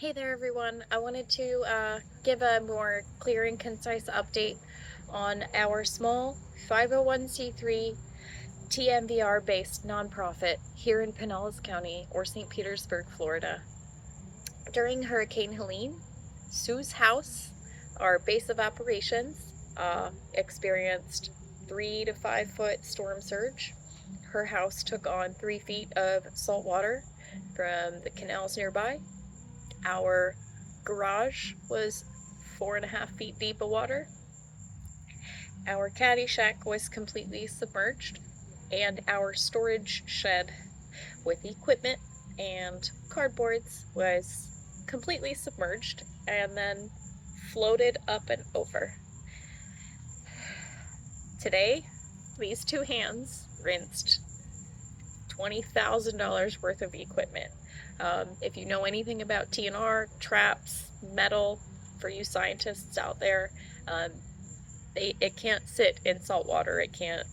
Hey there, everyone. I wanted to give a more clear and concise update on our small 501c3 TMVR based nonprofit here in Pinellas County or St. Petersburg, Florida. During Hurricane Helene, Sue's house, our base of operations, experienced 3 to 5 foot storm surge. Her house took on 3 feet of salt water from the canals nearby. Our garage was 4.5 feet deep of water. Our caddy shack was completely submerged, and our storage shed with equipment and cardboards was completely submerged and then floated up and over. Today, these two hands rinsed $20,000 worth of equipment. If you know anything about TNR, traps, metal, for you scientists out there, it can't sit in salt water. It can't.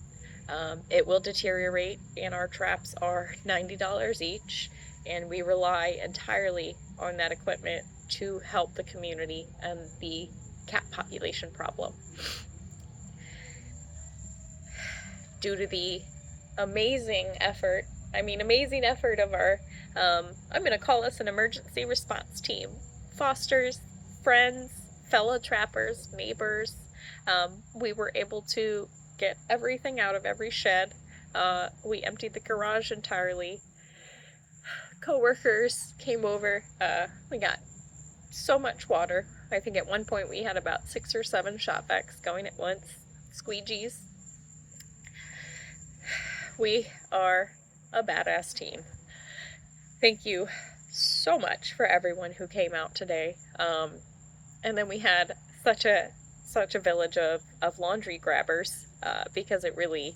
It will deteriorate, and our traps are $90 each, and we rely entirely on that equipment to help the community and the cat population problem. Due to the amazing effort of our, I'm going to call us an emergency response team. Fosters, friends, fellow trappers, neighbors. We were able to get everything out of every shed. We emptied the garage entirely. Coworkers came over. We got so much water. I think at one point we had about 6 or 7 shop vacs going at once. Squeegees. We are a badass team. Thank you so much for everyone who came out today. And then we had such a village of laundry grabbers because it really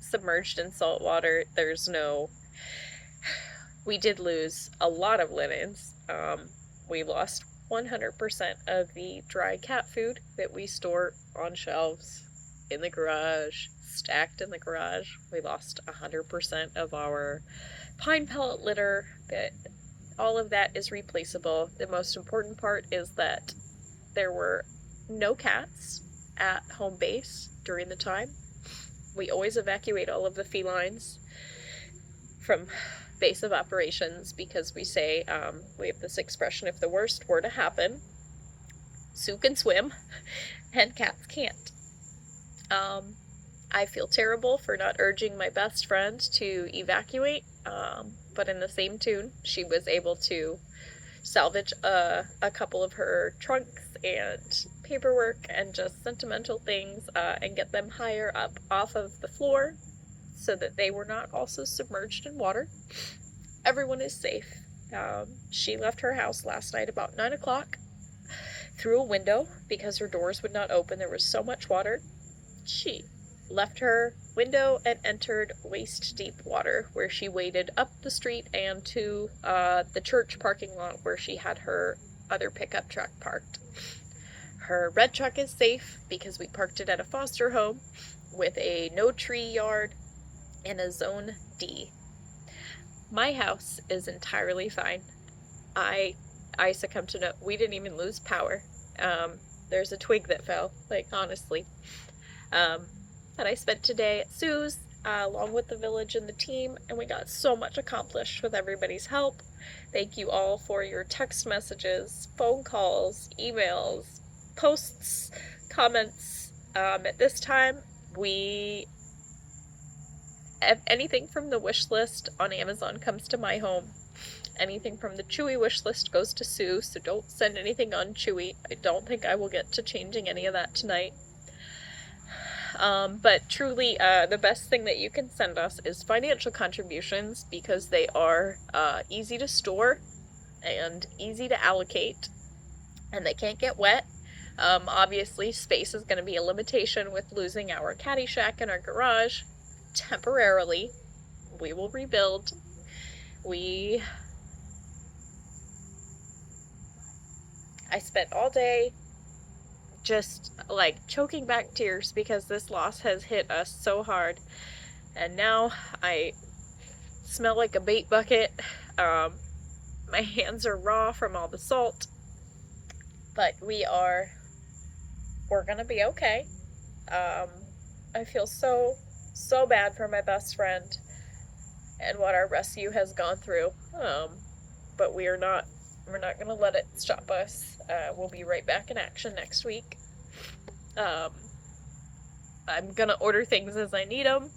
submerged in salt water. We did lose a lot of linens. We lost 100% of the dry cat food that we store on shelves in the garage, stacked in the garage. We lost 100% of our pine pellet litter, but all of that is replaceable. The most important part is that there were no cats at home base during the time. We always evacuate all of the felines from base of operations because we say, we have this expression, if the worst were to happen, Sue can swim and cats can't. I feel terrible for not urging my best friend to evacuate, but in the same tune, she was able to salvage a couple of her trunks and paperwork and just sentimental things and get them higher up off of the floor so that they were not also submerged in water. Everyone is safe. She left her house last night about 9 o'clock through a window because her doors would not open. There was so much water. She left her window and entered waist-deep water, where she waded up the street and to the church parking lot where she had her other pickup truck parked. Her red truck is safe because we parked it at a foster home with a no-tree yard and a Zone D. My house is entirely fine. I succumbed to we didn't even lose power. There's a twig that fell, honestly. But I spent today at Sue's, along with the village and the team, and we got so much accomplished with everybody's help. Thank you all for your text messages, phone calls, emails, posts, comments. At this time, anything from the wish list on Amazon comes to my home. Anything from the Chewy wish list goes to Sue, so don't send anything on Chewy. I don't think I will get to changing any of that tonight. But truly, the best thing that you can send us is financial contributions because they are easy to store and easy to allocate, and they can't get wet. Obviously, space is going to be a limitation with losing our caddy shack and our garage temporarily. We will rebuild. I spent all day just choking back tears because this loss has hit us so hard, and now I smell like a bait bucket. My hands are raw from all the salt. But we're gonna be okay. I feel so bad for my best friend and what our rescue has gone through. But we're not gonna let it stop us. We'll be right back in action next week. I'm gonna order things as I need them.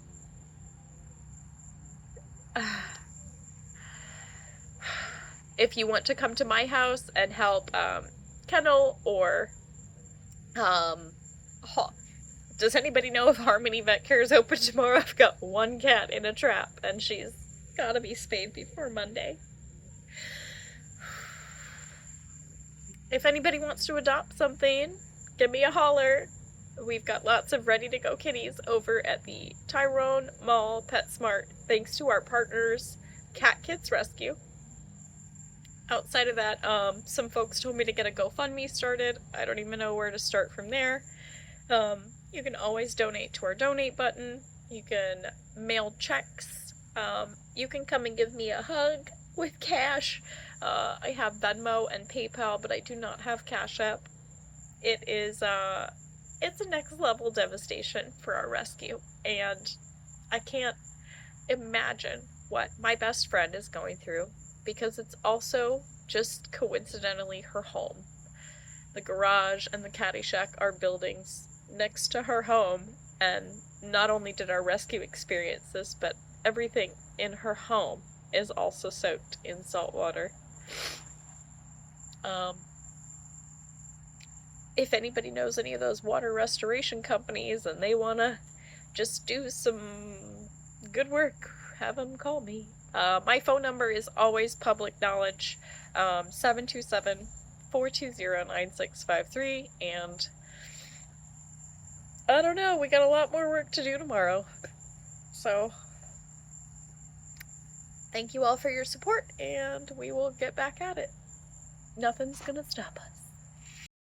If you want to come to my house and help kennel or does anybody know if Harmony Vet Care is open tomorrow? I've got one cat in a trap and she's gotta be spayed before Monday. If anybody wants to adopt something, give me a holler. We've got lots of ready-to-go kitties over at the Tyrone Mall PetSmart, thanks to our partners, Cat Kids Rescue. Outside of that, some folks told me to get a GoFundMe started. I don't even know where to start from there. You can always donate to our donate button. You can mail checks. You can come and give me a hug with cash. I have Venmo and PayPal, but I do not have Cash App. It's a next level devastation for our rescue, and I can't imagine what my best friend is going through, because it's also just coincidentally her home. The garage and the caddy shack are buildings next to her home, and not only did our rescue experience this, but everything in her home is also soaked in salt water. If anybody knows any of those water restoration companies and they want to just do some good work, have them call me. My phone number is always public knowledge, 727-420-9653, and I don't know, we got a lot more work to do tomorrow. So, thank you all for your support, and we will get back at it. Nothing's gonna stop us.